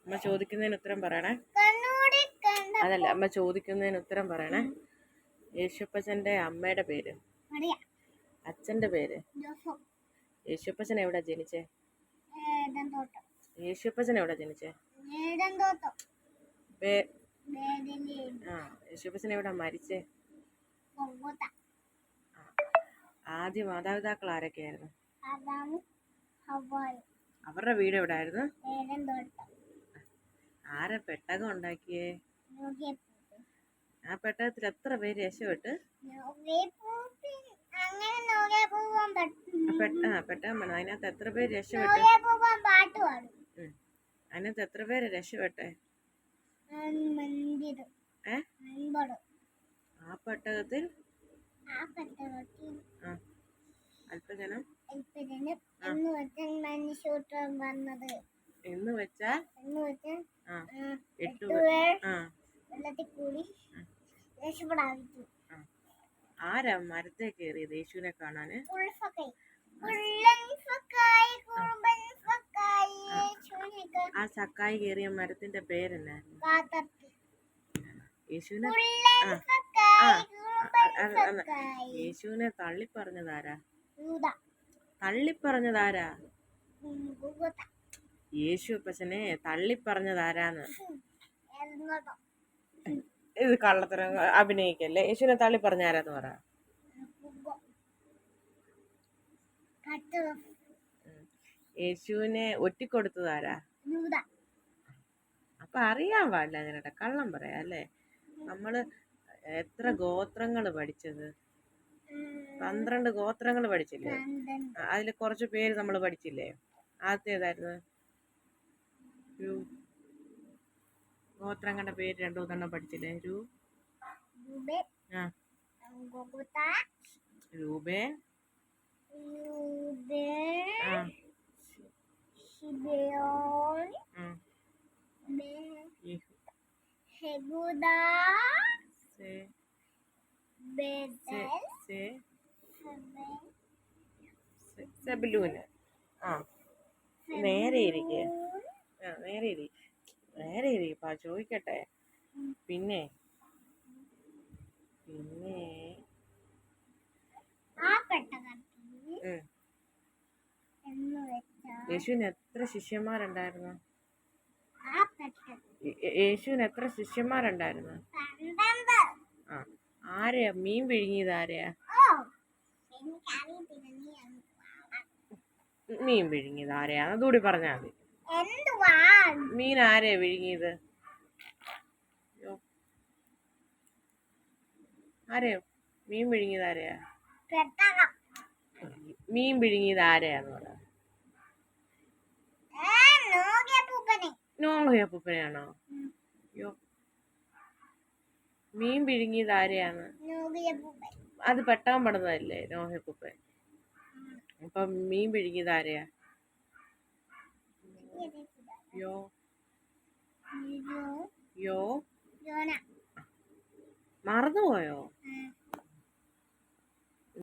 അമ്മ ചോദിക്കുന്നതിന് ഉത്തരം പറയണേ. അതല്ല, അമ്മ ചോദിക്കുന്നതിന് ഉത്തരം പറയണേ. യേശുപ്പച്ചന്റെ അമ്മയുടെ പേര്, അച്ഛന്റെ പേര്. യേശുപ്പച്ചൻ എവിടെ ജനിച്ചേ? യേശുപ്പച്ചൻ എവിടെ ജനിച്ചേ? യേശുപ്പച്ചൻ എവിടെ മരിച്ചേ? ആദ്യ മാതാപിതാക്കൾ ആരൊക്കെയായിരുന്നു? അവരുടെ വീട് എവിടെ ആയിരുന്നു? ആരാ പെട്ടകം ഉണ്ടാക്കിയേ? ആ പെട്ടകത്തിൽ എത്ര പേര് രക്ഷപ്പെട്ട്? പെട്ടകം വേണം. അതിനകത്ത് എത്ര പേര് രക്ഷപ്പെട്ടു? അതിനകത്ത് എത്ര പേര് രക്ഷപ്പെട്ടെ? ആ പെട്ടകത്തിൽ അല്പജനം എന്ന് വെച്ചാൽ 8 ആരാ മരത്തെ കയറിയത് യേശുവിനെ കാണാന്? ആ സക്കായി കയറിയ മരത്തിന്റെ പേരെന്നാ? യേശുവിനെ യേശുവിനെ തള്ളിപ്പറഞ്ഞതാരാ? തള്ളിപ്പറഞ്ഞതാരാ? യേശുപ്പച്ചനെ തള്ളിപ്പറഞ്ഞതാരാന്ന്? ഇത് കള്ളത്തരം അഭിനയിക്കല്ലേ. യേശുവിനെ തള്ളിപ്പറഞ്ഞാരാന്ന് പറ. യേശുവിനെ ഒറ്റിക്കൊടുത്തതാരാ? അപ്പൊ അറിയാൻ പാടില്ല അതിനട്ടെ, കള്ളം പറയാ അല്ലേ. നമ്മള് എത്ര ഗോത്രങ്ങള് പഠിച്ചത്? 12 ഗോത്രങ്ങൾ പഠിച്ചില്ലേ? അതില് കുറച്ച് പേര് നമ്മൾ പഠിച്ചില്ലേ? ആദ്യത്തെ ഏതായിരുന്നു? ഗോത്രങ്ങളുടെ പേര് 2-3 പഠിച്ചില്ലേ? രൂബേൻ, സെബുലൂന്. നേരെ ഇരിക്കേ, നേരെ ഇരിപ്പാ, ചോദിക്കട്ടെ. പിന്നെ യേശുവിന് എത്ര ശിഷ്യന്മാരുണ്ടായിരുന്നു? യേശുവിന് എത്ര ശിഷ്യന്മാരുണ്ടായിരുന്നു? ആരെയാ മീൻ വിഴുങ്ങിയത്? ആരെയാ മീൻ വിഴുങ്ങിയത്? ആരെയാ? അതുകൂടി പറഞ്ഞാൽ മതി. മീൻ ആരെയാ വിഴുങ്ങിയത്? ആരെയോ മീൻ വിഴുങ്ങിയത്? ആരെയാ മീൻ വിഴുങ്ങിയത്? ആരെയാന്ന് പറ. നോഹയപ്പൂപ്പനെയാണോ? മീൻ വിഴുങ്ങിയത് ആരെയാന്ന്? അത് പെട്ടകം പണിതല്ലേ നോഹയപ്പൂപ്പൻ. അപ്പൊ മീൻ വിഴുങ്ങിയത് ആരെയാ? മറന്നുപോയോ?